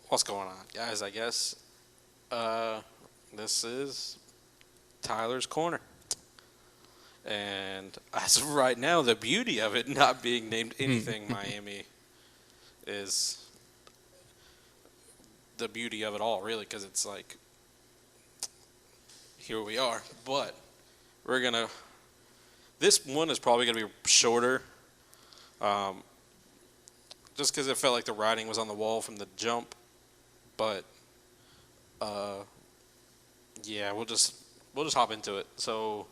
What's going on, guys? I guess this is Tyler's Corner. And as of right now, the beauty of it not being named anything Miami is the beauty of it all, really, because it's like, here we are. But we're going to, this one is probably going to be shorter, just because it felt like the writing was on the wall from the jump. But, yeah, we'll just hop into it. So,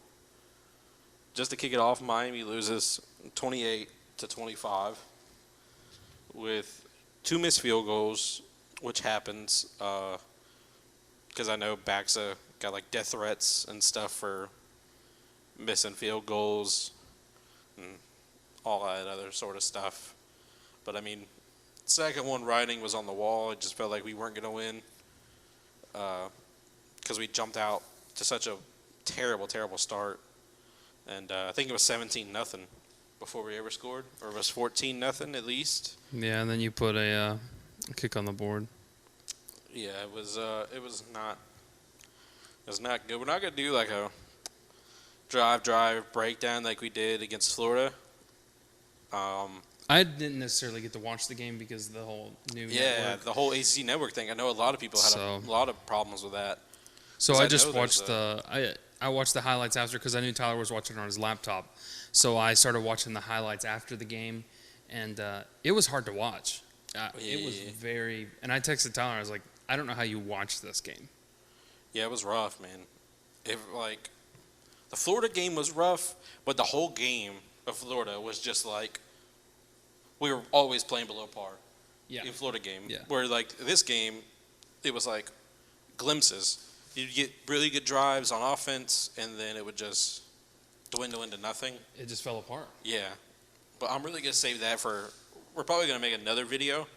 just to kick it off, Miami loses 28-25 with 2 missed field goals, which happens because I know Baxa got like death threats and stuff for missing field goals and all that other sort of stuff. But I mean, second one writing was on the wall. It just felt like we weren't going to win because we jumped out to such a terrible start. And I think it was 17-0 before we ever scored, or it was 14-0 at least. Yeah, and then you put a kick on the board. Yeah, it was not good. We're not gonna do like a drive breakdown like we did against Florida. I didn't necessarily get to watch the game because of the whole new network. The whole ACC network thing. I know a lot of people had a lot of problems with that. So I just watched I watched the highlights after because I knew Tyler was watching it on his laptop. So I started watching the highlights after the game, and it was hard to watch. It was very – and I texted Tyler. I was like, I don't know how you watched this game. Yeah, it was rough, man. The Florida game was rough, but the whole game of Florida was just like we were always playing below par in Florida game. Yeah. Where, like, this game, it was like glimpses. You'd get really good drives on offense, and then it would just dwindle into nothing. It just fell apart. Yeah. But I'm really going to save that for – we're probably going to make another video.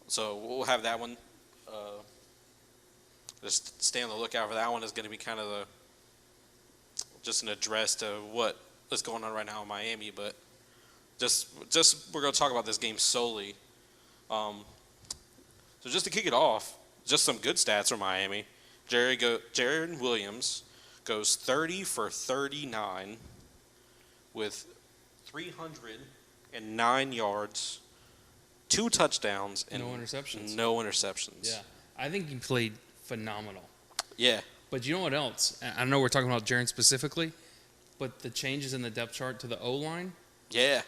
So we'll have that one. Just stay on the lookout for that one. Is going to be kind of just an address to what is going on right now in Miami. But just we're going to talk about this game solely. So just to kick it off, just some good stats for Miami. Jared Williams goes 30 for 39 with 309 yards, 2 touchdowns, and no interceptions. No interceptions. Yeah, I think he played phenomenal. Yeah. But you know what else? I know we're talking about Jared specifically, but the changes in the depth chart to the O-line. Yeah.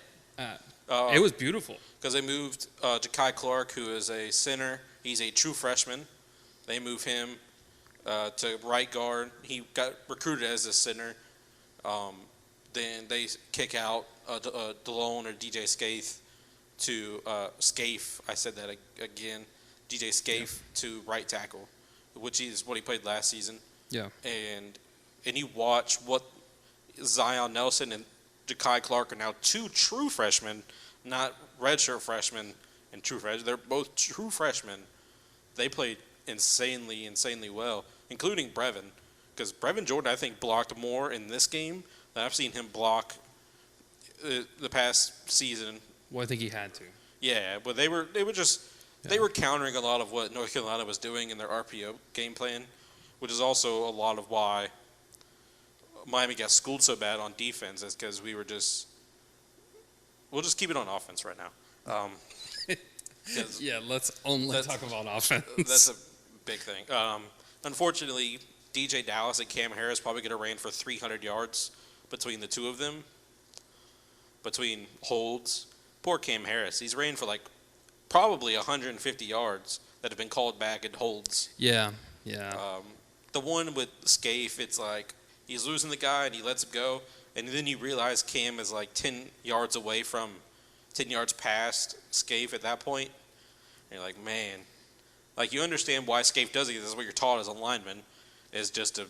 It was beautiful. Because they moved Ja'Kai Clark, who is a center. He's a true freshman. They move him to right guard. He got recruited as a center. Then they kick out DeLone or DJ Scaife to Scaife. I said that again. DJ Scaife to right tackle, which is what he played last season. Yeah. And you watch what Zion Nelson and Ja'Kai Clark are now 2 true freshmen, not redshirt freshmen and true freshmen. They're both true freshmen. They played insanely well, including Brevin, because Brevin Jordan, I think, blocked more in this game than I've seen him block the past season. Well, I think he had to. Yeah, but they were countering a lot of what North Carolina was doing in their RPO game plan, which is also a lot of why Miami got schooled so bad on defense, is because we'll just keep it on offense right now. Yeah, let's only talk about offense. That's a big thing. Unfortunately, DJ Dallas and Cam Harris probably could have ran for 300 yards between the two of them, between holds. Poor Cam Harris. He's ran for like probably 150 yards that have been called back at holds. Yeah. The one with Scaife, it's like he's losing the guy and he lets him go, and then you realize Cam is like 10 yards away from 10 yards past Scaife at that point. And you're like, man. Like, you understand why Scaife does it. This is what you're taught as a lineman, is just to,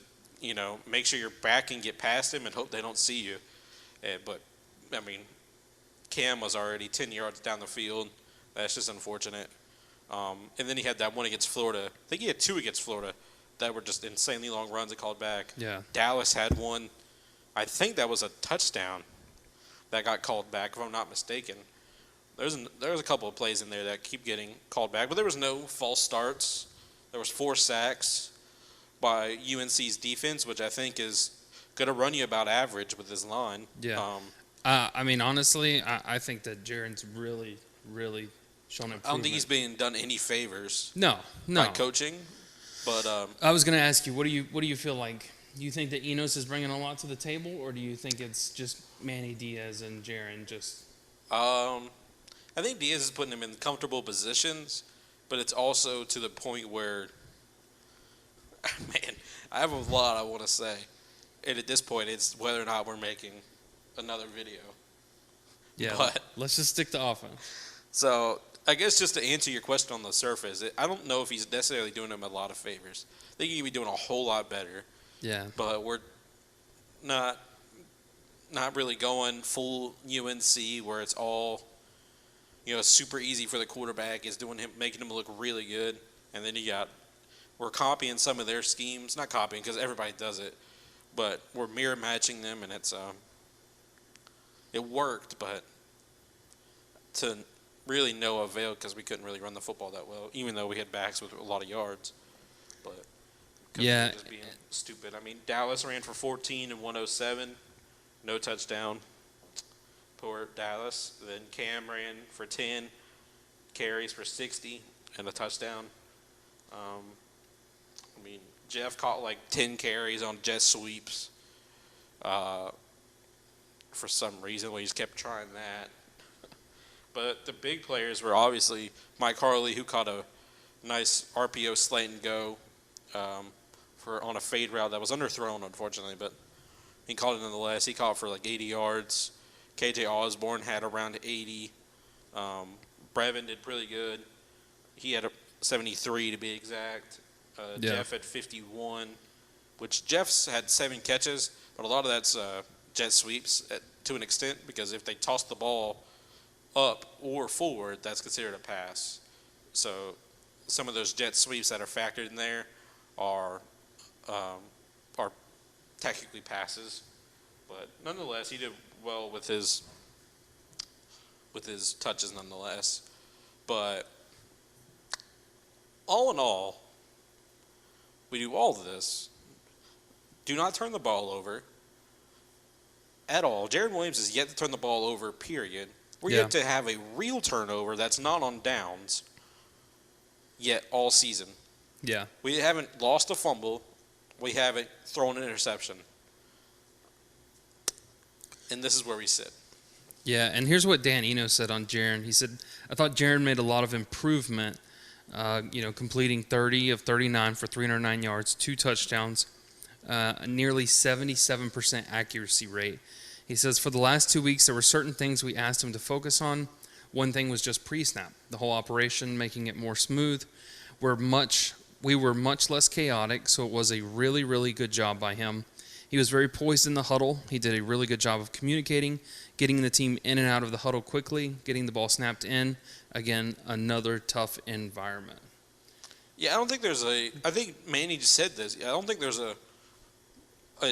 make sure your back can get past him and hope they don't see you. But, I mean, Cam was already 10 yards down the field. That's just unfortunate. And then he had that one against Florida. I think he had 2 against Florida that were just insanely long runs that called back. Yeah. Dallas had one. I think that was a touchdown that got called back, if I'm not mistaken. there's a couple of plays in there that keep getting called back, but there was no false starts. There was 4 sacks by UNC's defense, which I think is going to run you about average with this line. Yeah. I mean, honestly, I think that Jaren's really, really shown improvement. I don't think he's being done any favors. No. By coaching, but I was going to ask you, what do you feel like? Do you think that Enos is bringing a lot to the table, or do you think it's just Manny Diaz and Jaren just? I think Diaz is putting him in comfortable positions, but it's also to the point where, man, I have a lot I want to say, and at this point, it's whether or not we're making another video. Yeah, but let's just stick to offense. So I guess just to answer your question on the surface, I don't know if he's necessarily doing him a lot of favors. I think he could be doing a whole lot better. Yeah. But we're not really going full UNC where it's all, super easy for the quarterback, is making him look really good. And then we're copying some of their schemes. Not copying because everybody does it, but we're mirror matching them, and it worked, but to really no avail because we couldn't really run the football that well, even though we had backs with a lot of yards. But yeah, just being stupid. I mean, Dallas ran for 14 and 107, no touchdown. Poor Dallas. Then Cam ran for 10 carries for 60 and a touchdown. Jeff caught like 10 carries on jet sweeps. For some reason, we just kept trying that. But the big players were obviously Mike Harley, who caught a nice RPO slant and go on a fade route that was underthrown, unfortunately, but he caught it nonetheless. He caught for like 80 yards. KJ Osborne had around 80. Brevin did pretty good. He had a 73 to be exact. Jeff had 51, which Jeff's had 7 catches, but a lot of that's jet sweeps to an extent, because if they toss the ball up or forward, that's considered a pass. So some of those jet sweeps that are factored in there are technically passes, but nonetheless, he did well with his touches nonetheless. But all in all, we do all of this. Do not turn the ball over at all. Jared Williams is yet to turn the ball over, period. We're yet to have a real turnover that's not on downs yet all season. Yeah. We haven't lost a fumble. We haven't thrown an interception. And this is where we sit. Yeah, and here's what Dan Eno said on Jaren. He said, I thought Jaren made a lot of improvement, completing 30 of 39 for 309 yards, 2 touchdowns, a nearly 77% accuracy rate. He says, for the last 2 weeks, there were certain things we asked him to focus on. One thing was just pre-snap, the whole operation, making it more smooth. We were much less chaotic, so it was a really, really good job by him. He was very poised in the huddle. He did a really good job of communicating, getting the team in and out of the huddle quickly, getting the ball snapped in. Again, another tough environment. Yeah, I think Manny just said this. I don't think there's a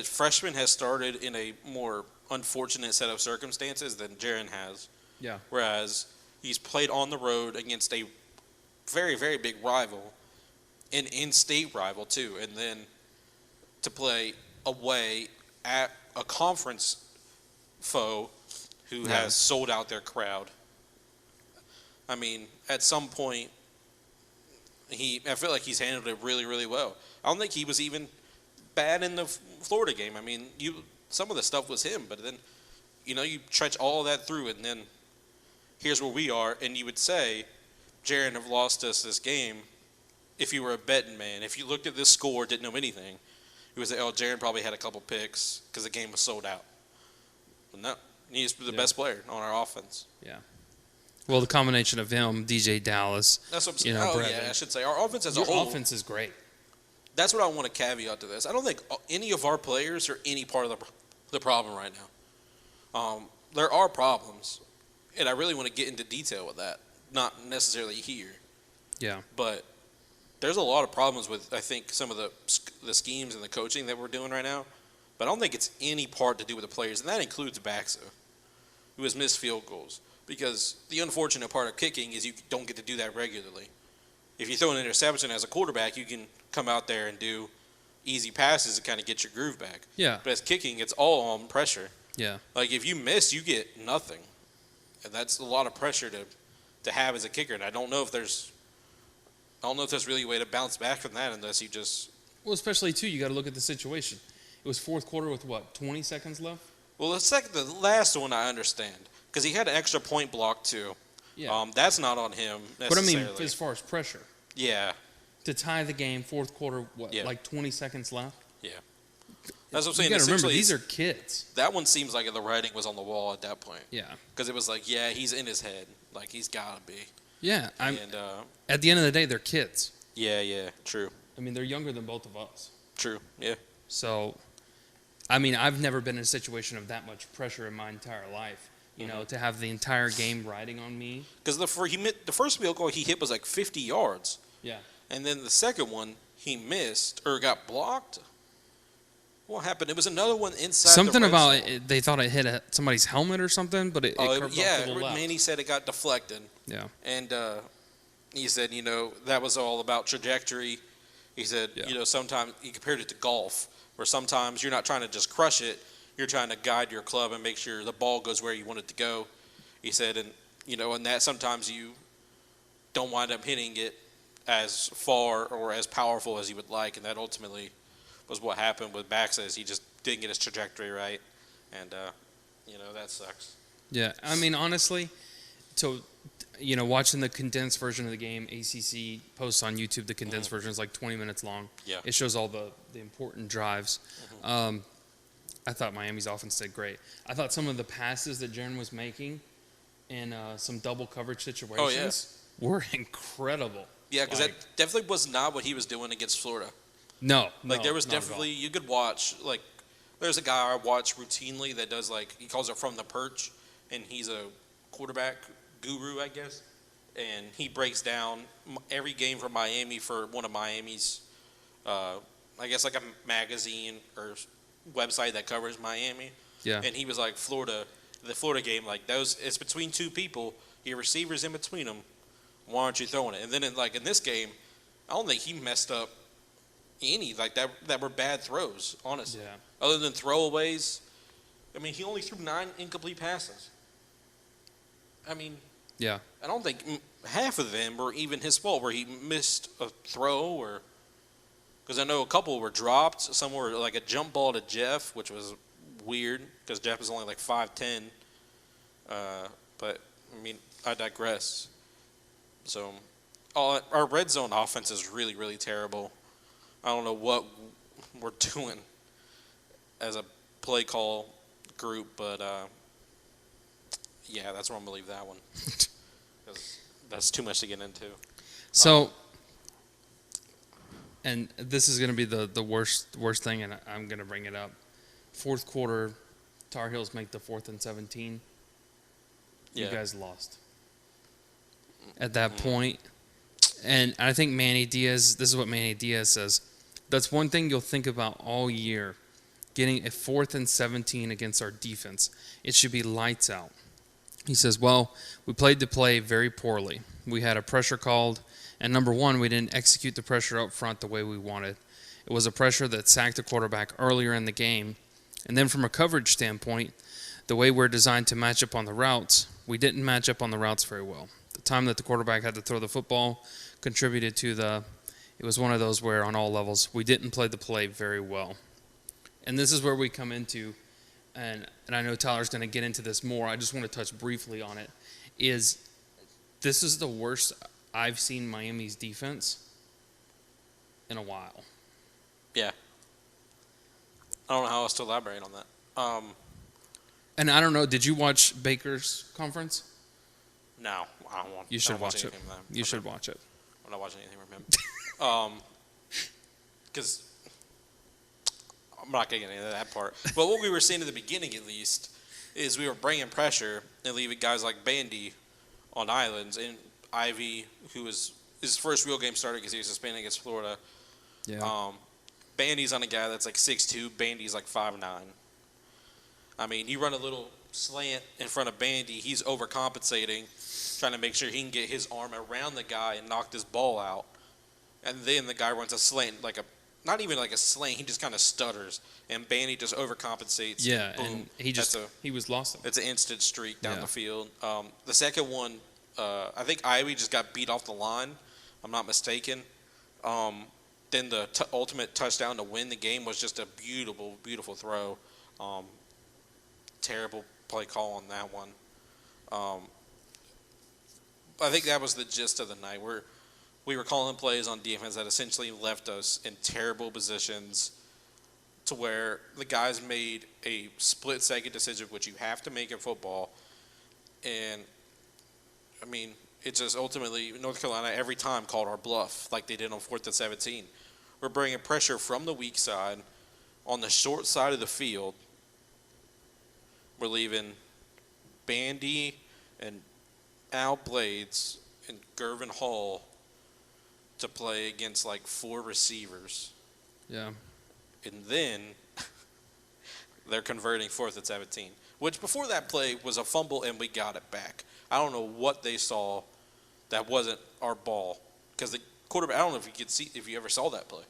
freshman has started in a more unfortunate set of circumstances than Jaren has. Yeah. Whereas he's played on the road against a very, very big rival, an in-state rival too, and then to play away at a conference foe who has sold out their crowd. I mean, at some point, I feel like he's handled it really, really well. I don't think he was even bad in the Florida game. I mean, some of the stuff was him, but then, you trench all of that through, and then here's where we are, and you would say, Jaren have lost us this game if you were a betting man. If you looked at this score, didn't know anything, you would say, oh, Jaren probably had a couple picks because the game was sold out. But no, he's the best player on our offense. Yeah. Well, the combination of him, DJ Dallas. That's what I'm saying. I should say. Our offense as a whole. Your offense is great. That's what I want to caveat to this. I don't think any of our players are any part of the problem right now. There are problems, and I really want to get into detail with that. Not necessarily here. Yeah. But there's a lot of problems with, I think, some of the schemes and the coaching that we're doing right now. But I don't think it's any part to do with the players, and that includes Baxa, who has missed field goals. because the unfortunate part of kicking is you don't get to do that regularly. If you throw an interception as a quarterback, you can come out there and do easy passes to kind of get your groove back. Yeah. But as kicking, it's all on pressure. Yeah. Like if you miss, you get nothing, and that's a lot of pressure to have as a kicker. And I don't know if there's really a way to bounce back from that unless you just. Well, especially too, you got to look at the situation. It was fourth quarter with what, 20 seconds left? Well, the last one I understand because he had an extra point block too. Yeah. That's not on him But I necessarily. mean, as far as pressure, yeah, to tie the game, fourth quarter, what, Yeah. like 20 seconds left? yeah. That's what I'm saying. You got to remember, Essentially, these are kids. that one seems like the writing was on the wall at that point. Yeah. Because it was like, yeah, he's in his head. Like, he's got to be. Yeah. And, At the end of the day, they're kids. yeah, true. I mean, they're younger than both of us. True, yeah. So, I mean, I've never been in a situation of that much pressure in my entire life. You know, to have the entire game riding on me. Because the first field goal he hit was like 50 yards. Yeah. And then the second one, he missed or got blocked. What happened? It was another one inside Something the red about zone. it, they thought it hit somebody's helmet or something, but it curved off to the left. Manny said it got deflected. Yeah. And he said, that was all about trajectory. He said, sometimes he compared it to golf, where sometimes you're not trying to just crush it. You're trying to guide your club and make sure the ball goes where you want it to go. He said, and that sometimes you don't wind up hitting it as far or as powerful as you would like, and that ultimately was what happened with Baxa. He just didn't get his trajectory right, and that sucks. Yeah, I mean, honestly, so watching the condensed version of the game, ACC posts on YouTube. The condensed version is like 20 minutes long. Yeah, it shows all the important drives. I thought Miami's offense did great. I thought some of the passes that Jaren was making in some double coverage situations were incredible. Yeah, because that definitely was not what he was doing against Florida. No. There was definitely, you could watch, there's a guy I watch routinely that does, he calls it from the perch, and he's a quarterback guru, I guess, and he breaks down every game from Miami for one of Miami's, I guess, like a magazine or website that covers Miami. Yeah. And he was like, the Florida game, it's between two people, your receiver's in between them, why aren't you throwing it? And then in this game, I don't think he messed up any that were bad throws, honestly. Yeah. Other than throwaways, I mean, he only threw 9 incomplete passes. I mean, yeah, I don't think half of them were even his fault, where he missed a throw, or because I know a couple were dropped. Some were like a jump ball to Jeff, which was weird because Jeff is only 5'10". But I mean, I digress. So, our red zone offense is really, really terrible. I don't know what we're doing as a play call group, but that's where I'm going to leave that one. 'Cause that's too much to get into. So, and this is going to be the worst thing, and I'm going to bring it up. Fourth quarter, Tar Heels make the 4th and 17. You guys lost. At that point, and I think Manny Diaz, this is what Manny Diaz says, that's one thing you'll think about all year, getting a 4th and 17 against our defense. It should be lights out. He says, well, we played the play very poorly. We had a pressure called, and number one, we didn't execute the pressure up front the way we wanted. It was a pressure that sacked the quarterback earlier in the game. And then from a coverage standpoint, the way we're designed to match up on the routes, we didn't match up on the routes very well. The time that the quarterback had to throw the football contributed to it was one of those where on all levels, we didn't play the play very well. And this is where we come into, and I know Tyler's going to get into this more, I just want to touch briefly on it, this is the worst I've seen Miami's defense in a while. Yeah. I don't know how else to elaborate on that. And I don't know, did you watch Baker's conference? No, I don't want. You should watch it. From them. You should watch it. I'm not watching anything from him. Because I'm not getting into that part. But what we were seeing at the beginning, at least, is we were bringing pressure and leaving guys like Bandy on islands, and Ivy, who was his first real game started because he was suspended against Florida. Yeah. Bandy's on a guy that's 6'2". Bandy's 5'9". I mean, you run a little slant in front of Bandy, he's overcompensating, trying to make sure he can get his arm around the guy and knock this ball out. And then the guy runs a slant, not even like a slant, he just kind of stutters. And Bandy just overcompensates. Yeah, and and he was lost. It's an instant streak down the field. The second one, I think Ivy just got beat off the line, I'm not mistaken. Then the ultimate touchdown to win the game was just a beautiful, beautiful throw. Terrible play call on that one. I think that was the gist of the night. We were calling plays on defense that essentially left us in terrible positions to where the guys made a split-second decision, which you have to make in football. And, I mean, it just ultimately, North Carolina every time called our bluff like they did on 4th and 17. We're bringing pressure from the weak side on the short side of the field. We're leaving Bandy and Al Blades and Gervin Hall to play against like 4 receivers. Yeah. And then they're converting 4th and 17, which before that play was a fumble and we got it back. I don't know what they saw that wasn't our ball, because the quarterback, I don't know if you ever saw that play,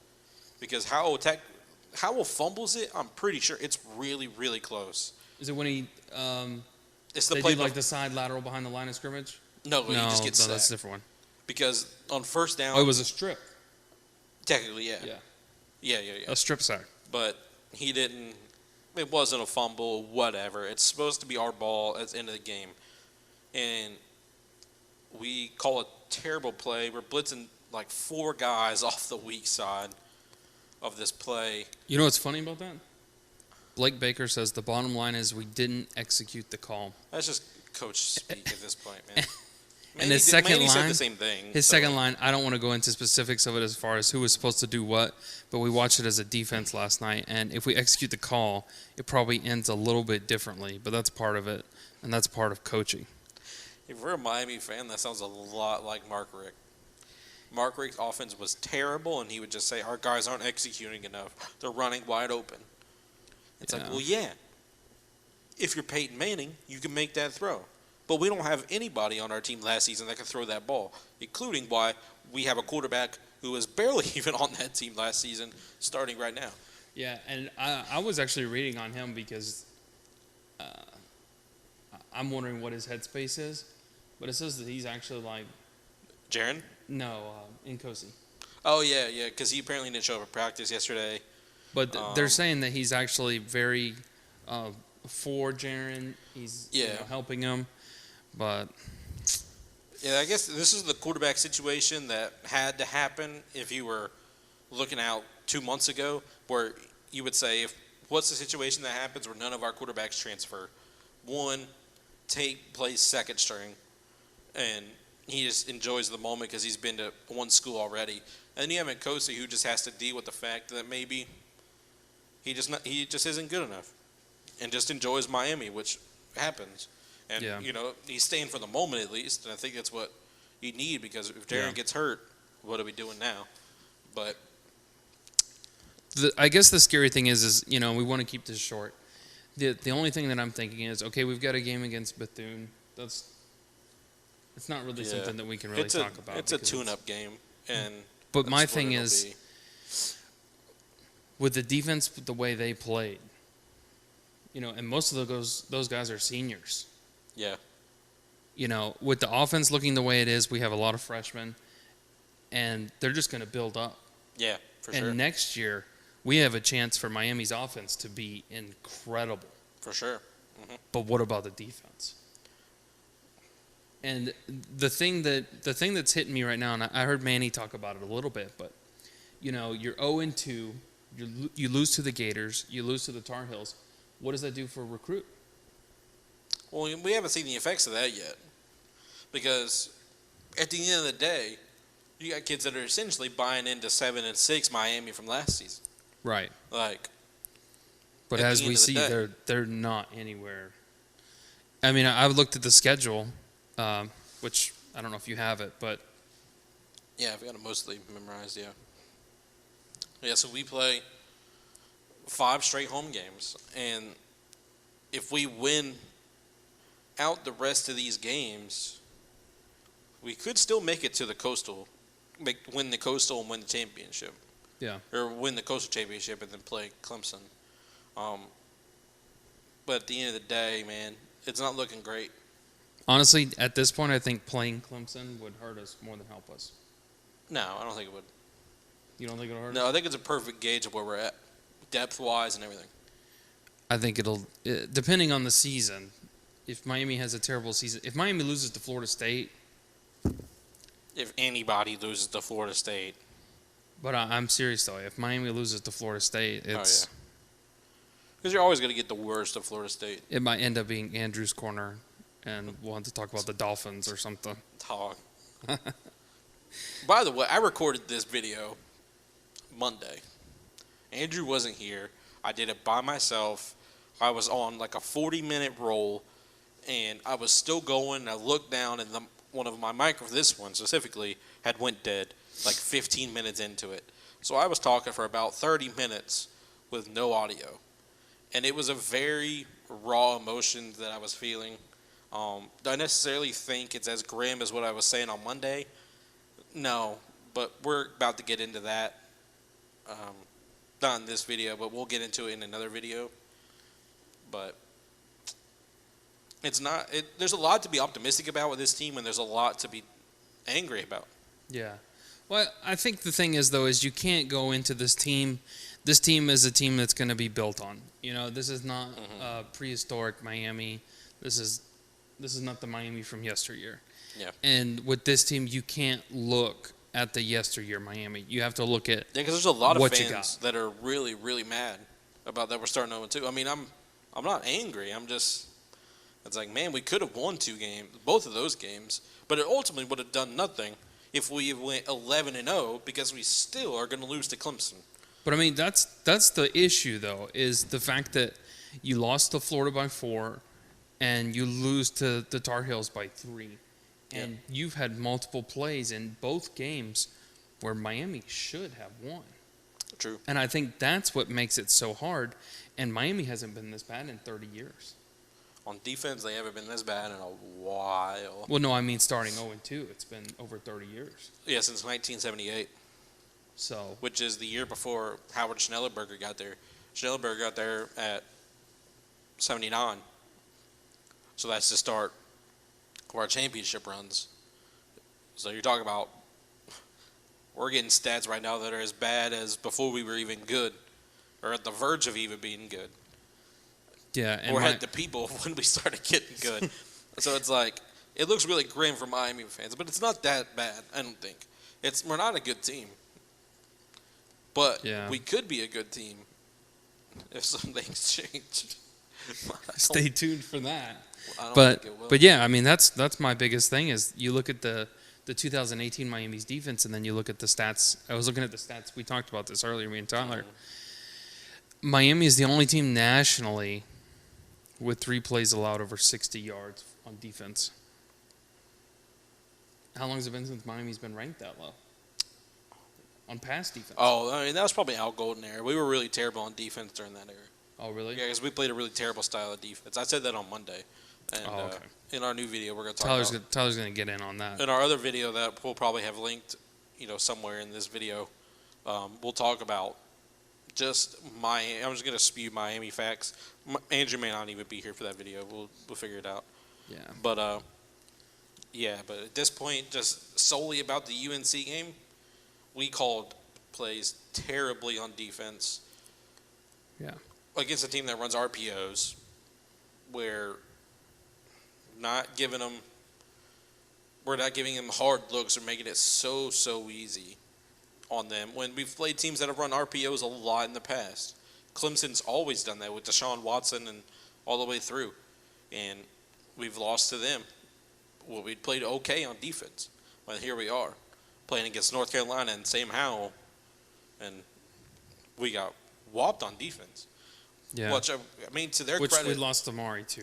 because Howell fumbles it, I'm pretty sure it's really, really close. Is it when he it's the they play do like the side lateral behind the line of scrimmage? No, he just gets sacked. That's a different one. Because on first down, Oh, it was a strip. Technically, yeah. Yeah. Yeah. A strip sack. But he didn't. It wasn't a fumble, whatever. It's supposed to be our ball at the end of the game. And we call a terrible play. We're blitzing like 4 guys off the weak side of this play. You know what's funny about that? Blake Baker says the bottom line is we didn't execute the call. That's just coach speak at this point, man. And his second line, said the same thing. Second line, I don't want to go into specifics of it as far as who was supposed to do what, but we watched it as a defense last night, and if we execute the call, it probably ends a little bit differently, but that's part of it, and that's part of coaching. If we're a Miami fan, that sounds a lot like Mark Richt. Mark Richt's offense was terrible, and he would just say, our guys aren't executing enough. They're running wide open. It's like, well, yeah. If you're Peyton Manning, you can make that throw. But we don't have anybody on our team last season that can throw that ball, including why we have a quarterback who was barely even on that team last season starting right now. Yeah, and I was actually reading on him because I'm wondering what his headspace is, but it says that he's actually like – Jaron? No, Nkosi. Oh, yeah, because he apparently didn't show up at practice yesterday. But they're saying that he's actually very for Jaron. He's helping him. But yeah, I guess this is the quarterback situation that had to happen if you were looking out 2 months ago, where you would say, what's the situation that happens where none of our quarterbacks transfer? One, Tate plays second string, and he just enjoys the moment because he's been to one school already. And then you have Nkosi, who just has to deal with the fact that maybe he just isn't good enough and just enjoys Miami, which happens. And, he's staying for the moment at least, and I think that's what you need, because if Darren gets hurt, what are we doing now? But I guess the scary thing is we want to keep this short. The only thing that I'm thinking is, okay, we've got a game against Bethune. It's not really something that we can really talk about. It's a tune-up game. But my thing is, with the defense, the way they played, and most of those guys are seniors. Yeah. With the offense looking the way it is, we have a lot of freshmen, and they're just going to build up. Yeah, for sure. And next year, we have a chance for Miami's offense to be incredible. For sure. Mm-hmm. But what about the defense? And the thing that's hitting me right now, and I heard Manny talk about it a little bit, but you're 0-2, you lose to the Gators, you lose to the Tar Heels. What does that do for a recruit? Well, we haven't seen the effects of that yet, because at the end of the day, you got kids that are essentially buying into 7-6 Miami from last season. Right. But as we see, they're not anywhere. I mean, I've looked at the schedule, which I don't know if you have it, but yeah, I've got it mostly memorized. Yeah. So we play 5 straight home games, and if we win out the rest of these games, we could still make it to the Coastal, win the Coastal and win the championship. Yeah. Or win the Coastal Championship and then play Clemson. But at the end of the day, man, it's not looking great. Honestly, at this point, I think playing Clemson would hurt us more than help us. No, I don't think it would. You don't think it'll hurt us? No, I think it's a perfect gauge of where we're at, depth-wise and everything. I think depending on the season, if Miami has a terrible season, if Miami loses to Florida State. If anybody loses to Florida State. But I'm serious, though. If Miami loses to Florida State, it's. Because you're always going to get the worst of Florida State. It might end up being Andrew's corner, and we'll have to talk about the Dolphins or something. Talk. By the way, I recorded this video Monday. Andrew wasn't here. I did it by myself. I was on like a 40-minute roll, and I was still going. I looked down, and one of my this one specifically, had went dead like 15 minutes into it. So I was talking for about 30 minutes with no audio. And it was a very raw emotion that I was feeling. Do I necessarily think it's as grim as what I was saying on Monday? No, but we're about to get into that. Not in this video, but we'll get into it in another video. But it's not. There's a lot to be optimistic about with this team, and there's a lot to be angry about. Yeah. Well, I think the thing is, though, is you can't go into this team. This team is a team that's going to be built on. You know, this is not prehistoric Miami. This is not the Miami from yesteryear. Yeah. And with this team, you can't look at the yesteryear Miami. You have to look at because there's a lot of fans that are really, really mad about that we're starting 0-2. I mean, I'm not angry. I'm just it's like, man, we could have won both of those games, but it ultimately would have done nothing if we went 11-0 because we still are going to lose to Clemson. But I mean, that's the issue though, is the fact that you lost to Florida by 4 and you lose to the Tar Heels by 3. And you've had multiple plays in both games where Miami should have won. True. And I think that's what makes it so hard. And Miami hasn't been this bad in 30 years. On defense, they haven't been this bad in a while. Well, no, I mean starting 0-2. It's been over 30 years. Yeah, since 1978. So, which is the year before Howard Schnellenberger got there. Schnellenberger got there at 79. So that's the start of our championship runs. So you're talking about we're getting stats right now that are as bad as before we were even good, or at the verge of even being good. Yeah, and or had the people when we started getting good. So it's like it looks really grim for Miami fans, but it's not that bad. I don't think we're not a good team, but we could be a good team if some things change. Stay tuned for that. But yeah, I mean that's my biggest thing is you look at the 2018 Miami's defense and then you look at the stats. I was looking at the stats. We talked about this earlier, me and Tyler. Mm-hmm. Miami is the only team nationally with 3 plays allowed over 60 yards on defense. How long has it been since Miami's been ranked that low on pass defense? Oh, I mean that was probably Al Golden era. We were really terrible on defense during that era. Oh, really? Yeah, because we played a really terrible style of defense. I said that on Monday. And, okay. In our new video, we're going to talk about. Tyler's going to get in on that. In our other video that we'll probably have linked, somewhere in this video, we'll talk about just I'm just going to spew Miami facts. Andrew may not even be here for that video. We'll figure it out. Yeah. But but at this point, just solely about the UNC game, we called plays terribly on defense. Yeah. Against a team that runs RPOs, where we're not giving them hard looks or making it so easy on them when we've played teams that have run RPOs a lot in the past. Clemson's always done that with Deshaun Watson and all the way through, and we've lost to them. Well, we played okay on defense, but here we are playing against North Carolina and Sam Howell, and we got whopped on defense. Yeah. Which, I mean, to their credit. Which we lost to Amari, too.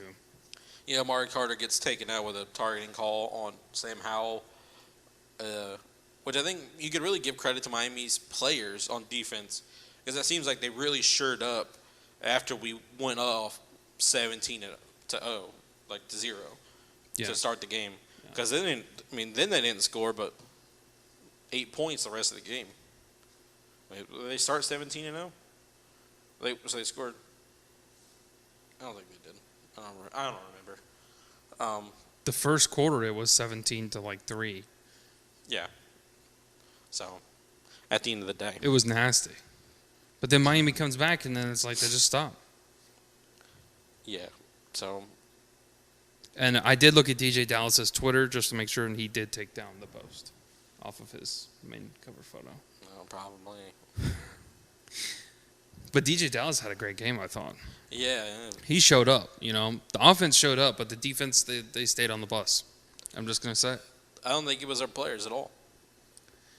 Yeah, Amari Carter gets taken out with a targeting call on Sam Howell, which I think you could really give credit to Miami's players on defense because it seems like they really shored up after we went off 17-0, like to 0. to start the game. Because then they didn't score, but 8 points the rest of the game. They start 17-0. So they scored. I don't think they did. I don't remember. The first quarter, it was 17-3. Yeah. So, at the end of the day, it was nasty. But then Miami comes back, and then it's like they just stop. Yeah. So. And I did look at DJ Dallas's Twitter just to make sure, and he did take down the post off of his main cover photo. Well, probably. But DJ Dallas had a great game, I thought. Yeah. He showed up, The offense showed up, but the defense, they stayed on the bus. I'm just going to say it. I don't think it was our players at all.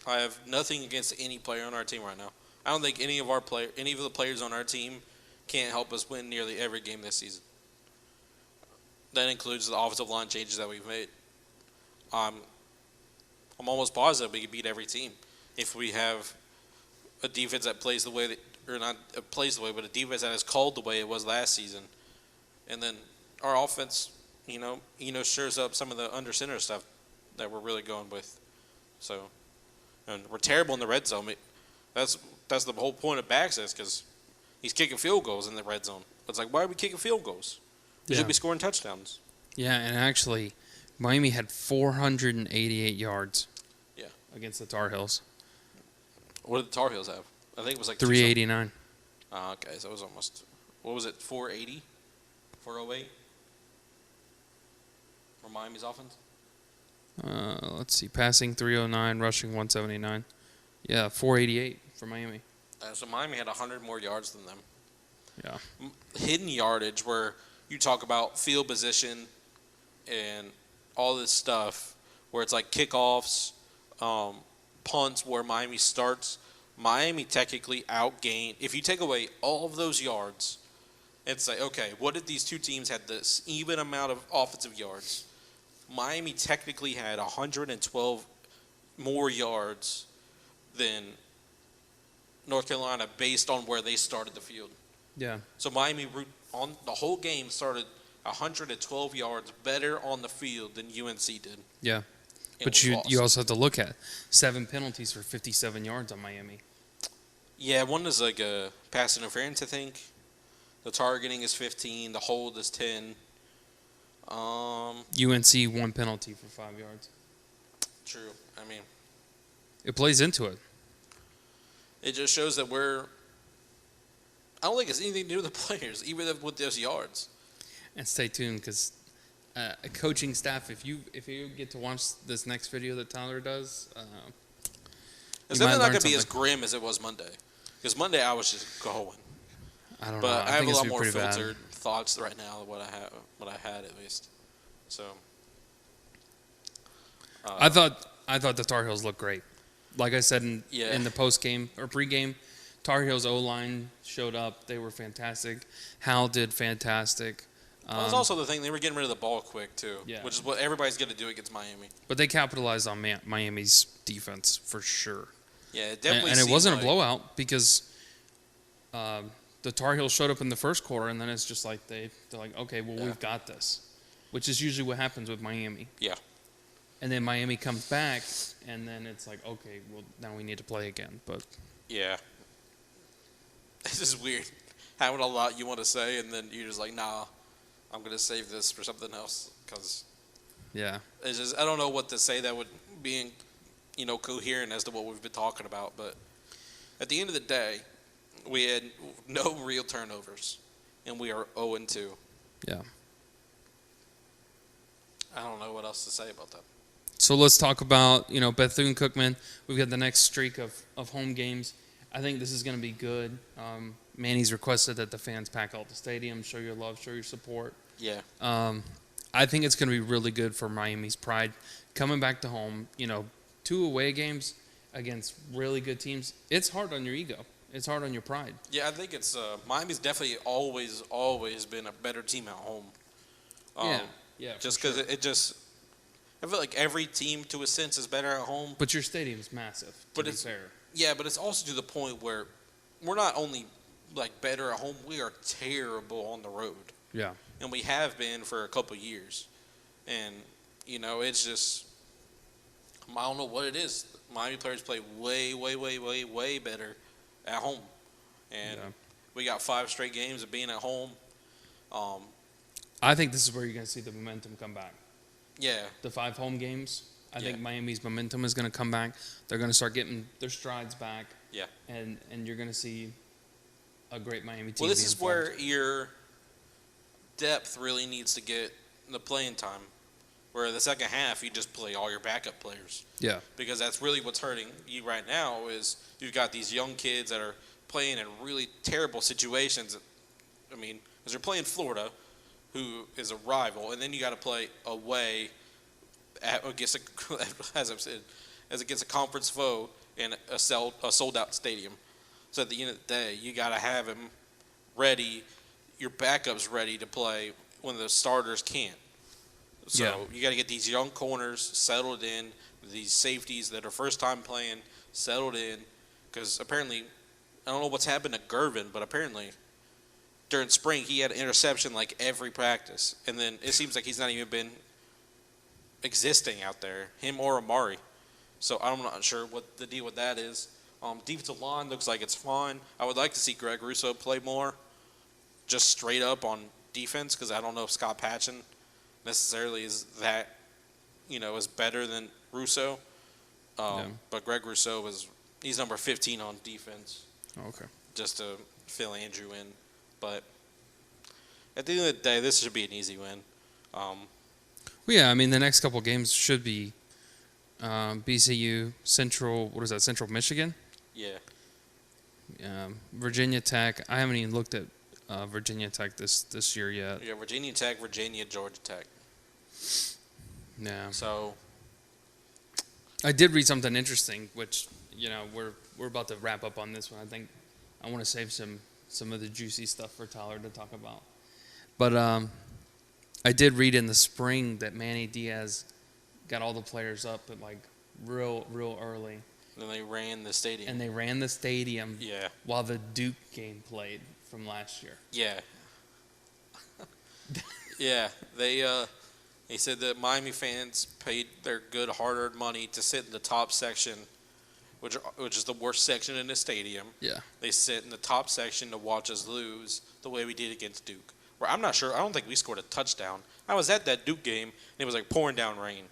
I have nothing against any player on our team right now. I don't think any of the players on our team can't help us win nearly every game this season. That includes the offensive line changes that we've made. I'm almost positive we can beat every team if we have a defense that plays the way that, or not plays the way, but a defense that is called the way it was last season. And then our offense, stirs up some of the under center stuff that we're really going with. So, and we're terrible in the red zone. That's the whole point of Baxter, because he's kicking field goals in the red zone. It's like, why are we kicking field goals? We should be scoring touchdowns. Yeah, and actually, Miami had 488 yards. Yeah. Against the Tar Heels. What did the Tar Heels have? I think it was like 389. Okay, so it was almost. What was it? 480, 408 for Miami's offense. Let's see, passing 309, rushing 179. Yeah, 488 for Miami. So Miami had 100 more yards than them. Yeah. Hidden yardage, where you talk about field position and all this stuff, where it's like kickoffs, punts, where Miami starts. Miami technically outgained. If you take away all of those yards and say, okay, what if these two teams had this even amount of offensive yards? Miami technically had 112 more yards than North Carolina based on where they started the field. Yeah. So Miami, on the whole game, started 112 yards better on the field than UNC did. Yeah. But you also have to look at 7 penalties for 57 yards on Miami. Yeah, one is like a pass interference, I think. The targeting is 15. The hold is 10. UNC 1 penalty for 5 yards. True. I mean, it plays into it. It just shows that I don't think it's anything to do with the players, even with those yards. And stay tuned, because a coaching staff, if you get to watch this next video that Tyler does, it's definitely not going to be as grim as it was Monday. Because Monday I was just going. I don't know. But I have a lot more filtered thoughts right now than what I had at least. So I thought the Tar Heels looked great. Like I said in the post game or pre-game, Tar Heels O-line showed up. They were fantastic. Hal did fantastic. That was also the thing. They were getting rid of the ball quick, too, yeah. Which is what everybody's going to do against Miami. But they capitalized on Miami's defense for sure. Yeah, it definitely and it wasn't a blowout, because the Tar Heels showed up in the first quarter, and then it's just like they're like, okay, well, we've got this, which is usually what happens with Miami. Yeah. And then Miami comes back, and then it's like, okay, well, now we need to play again. But yeah. This is weird. Having a lot you want to say, and then you're just like, nah, I'm going to save this for something else. Because it's just, I don't know what to say that would be, coherent as to what we've been talking about. But at the end of the day, we had no real turnovers, and we are 0-2. Yeah. I don't know what else to say about that. So let's talk about, Bethune-Cookman. We've got the next streak of home games. I think this is going to be good. Manny's requested that the fans pack out the stadium, show your love, show your support. Yeah. I think it's going to be really good for Miami's pride. Coming back to home, 2 away games against really good teams, it's hard on your ego. It's hard on your pride. Yeah, I think it's Miami's definitely always been a better team at home. Yeah. Just because I feel like every team, to a sense, is better at home. But your stadium's massive, to be fair. Yeah, but it's also to the point where we're not only better at home, we are terrible on the road. Yeah. And we have been for a couple of years. And, it's just, I don't know what it is. Miami players play way, way, way, way, way better at home. And we got 5 straight games of being at home. I think this is where you're going to see the momentum come back. Yeah. The 5 home games, I think Miami's momentum is going to come back. They're going to start getting their strides back. Yeah. And you're going to see a great Miami team. Well, this is where your depth really needs to get the playing time. Where the second half, you just play all your backup players. Yeah. Because that's really what's hurting you right now is you've got these young kids that are playing in really terrible situations. I mean, because you're playing Florida, who is a rival, and then you got to play away against a conference foe in a sold-out stadium. So at the end of the day, you got to have him ready, your backups ready to play when the starters can't. So you got to get these young corners settled in, these safeties that are first time playing settled in, because apparently, I don't know what's happened to Gervin, but apparently during spring he had an interception like every practice, and then it seems like he's not even been existing out there, him or Amari. So I'm not sure what the deal with that is. Defensive line looks like it's fine. I would like to see Greg Russo play more, just straight up on defense, because I don't know if Scott Patchen necessarily is that, is better than Russo. But Greg Russo he's number 15 on defense. Okay. Just to fill Andrew in. But at the end of the day, this should be an easy win. The next couple games should be BCU, Central Michigan? Yeah. Virginia Tech. I haven't even looked at Virginia Tech this year yet. Yeah, Virginia Tech, Georgia Tech. Yeah. So I did read something interesting, which we're about to wrap up on this one. I think I want to save some of the juicy stuff for Tyler to talk about. But I did read in the spring that Manny Diaz got all the players up at like real early. And they ran the stadium. Yeah. While the Duke game played from last year. Yeah. Yeah. They said that Miami fans paid their good hard-earned money to sit in the top section, which is the worst section in the stadium. Yeah. They sit in the top section to watch us lose the way we did against Duke. Where I'm not sure. I don't think we scored a touchdown. I was at that Duke game, and it was like pouring down rain.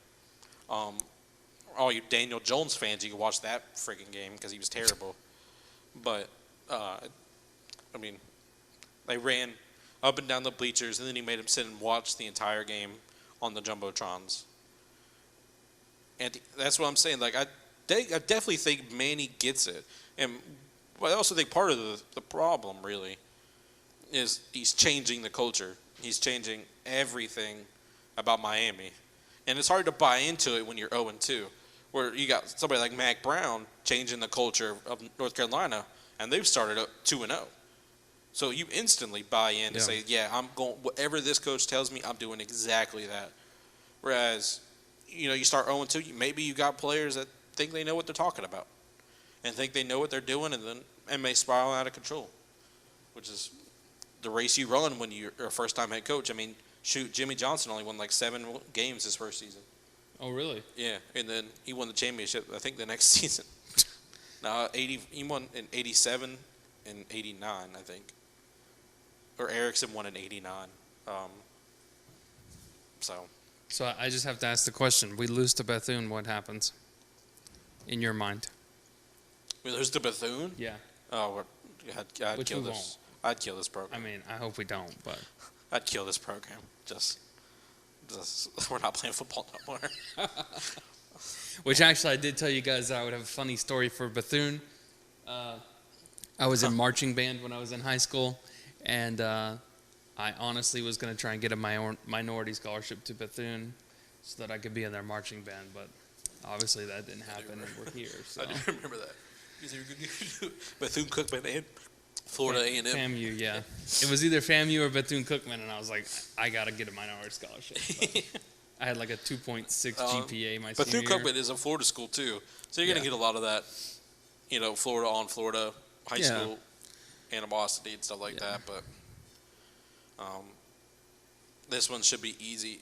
All you Daniel Jones fans, you can watch that freaking game because he was terrible. But, they ran up and down the bleachers, and then he made them sit and watch the entire game on the Jumbotrons. And that's what I'm saying. Like, I definitely think Manny gets it. And I also think part of the problem, really, is he's changing the culture. He's changing everything about Miami. And it's hard to buy into it when you're 0-2, where you got somebody like Mac Brown changing the culture of North Carolina, and they've started up 2-0. So you instantly buy in and say, yeah, I'm going, whatever this coach tells me, I'm doing exactly that. Whereas, you start 0-2, maybe you got players that think they know what they're talking about and think they know what they're doing, and then may spiral out of control, which is the race you run when you're a first-time head coach. I mean, shoot, Jimmy Johnson only won like 7 games his first season. Oh, really? Yeah, and then he won the championship, I think, the next season. He won in 87 and 89, I think. Or Erickson won in 89. So I just have to ask the question. We lose to Bethune, what happens in your mind? We lose to Bethune? Yeah. Oh, I'd kill this. I'd kill this program. I mean, I hope we don't, but I'd kill this program. Just we're not playing football no more. Which actually, I did tell you guys that I would have a funny story for Bethune. I was in marching band when I was in high school, and I honestly was going to try and get a minority scholarship to Bethune so that I could be in their marching band, but obviously that didn't happen, and we're here. So. I do remember that. Bethune-Cookman and Florida A&M. FAMU, yeah. It was either FAMU or Bethune-Cookman, and I was like, I got to get a minority scholarship. I had like a 2.6 GPA my senior year. Bethune-Cookman is a Florida school, too. So you're going to get a lot of that, Florida on Florida, high school animosity and stuff like that. But this one should be easy.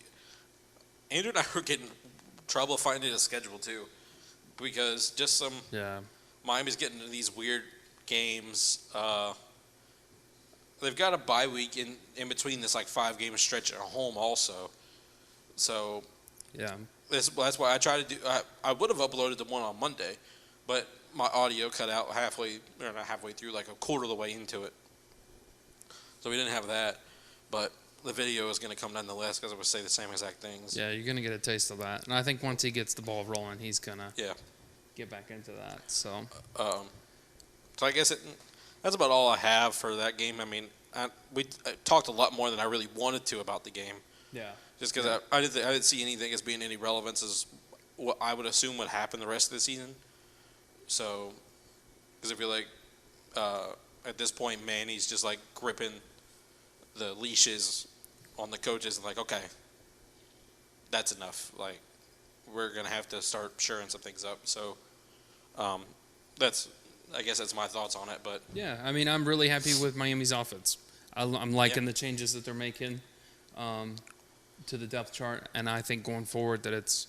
Andrew and I were getting trouble finding a schedule too, because just Miami's getting into these weird games. They've got a bye week in between this like 5-game stretch at home also. So yeah, that's why I try to do. I would have uploaded the one on Monday, but my audio cut out not halfway through, like a quarter of the way into it. So we didn't have that, but the video is going to come nonetheless because it would say the same exact things. Yeah, you're going to get a taste of that. And I think once he gets the ball rolling, he's going to get back into that. So I guess that's about all I have for that game. I mean, we talked a lot more than I really wanted to about the game. Yeah. Just because I didn't see anything as being any relevance as what I would assume would happen the rest of the season. So, because I feel like at this point, Manny's just like gripping the leashes on the coaches and like, okay, that's enough. Like, we're gonna have to start shoring some things up. So, I guess that's my thoughts on it. But yeah, I mean, I'm really happy with Miami's offense. I'm liking the changes that they're making to the depth chart, and I think going forward that it's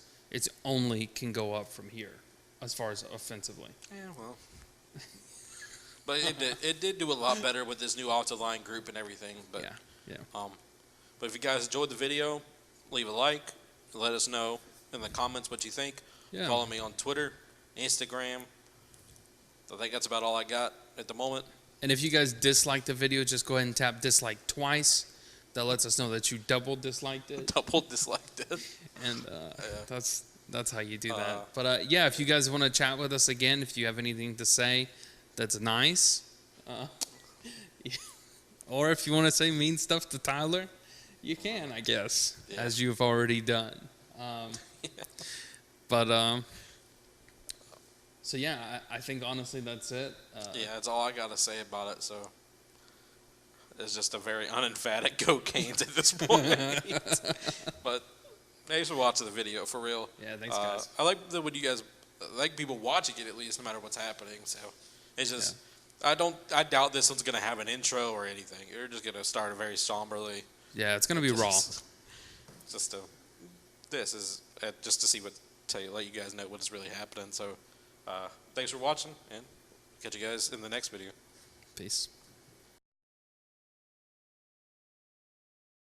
only can go up from here as far as offensively. Yeah, well. But it did do a lot better with this new offensive line group and everything. But yeah. But if you guys enjoyed the video, leave a like. Let us know in the comments what you think. Yeah. Follow me on Twitter, Instagram. I think that's about all I got at the moment. And if you guys disliked the video, just go ahead and tap dislike twice. That lets us know that you double disliked it. Double disliked it. And that's how you do that. But yeah, if you guys want to chat with us again, if you have anything to say that's nice, or if you want to say mean stuff to Tyler, you can, I guess, as you've already done. But so yeah, I think honestly that's it. That's all I got to say about it. So it's just a very unemphatic go Canes at this point. But thanks for watching the video, for real. Yeah, thanks guys. I like when you guys like people watching it at least, no matter what's happening. So it's just I doubt this one's gonna have an intro or anything. You're just gonna start very somberly. Yeah, it's gonna be raw. Just to let you guys know what's really happening. So thanks for watching, and catch you guys in the next video. Peace.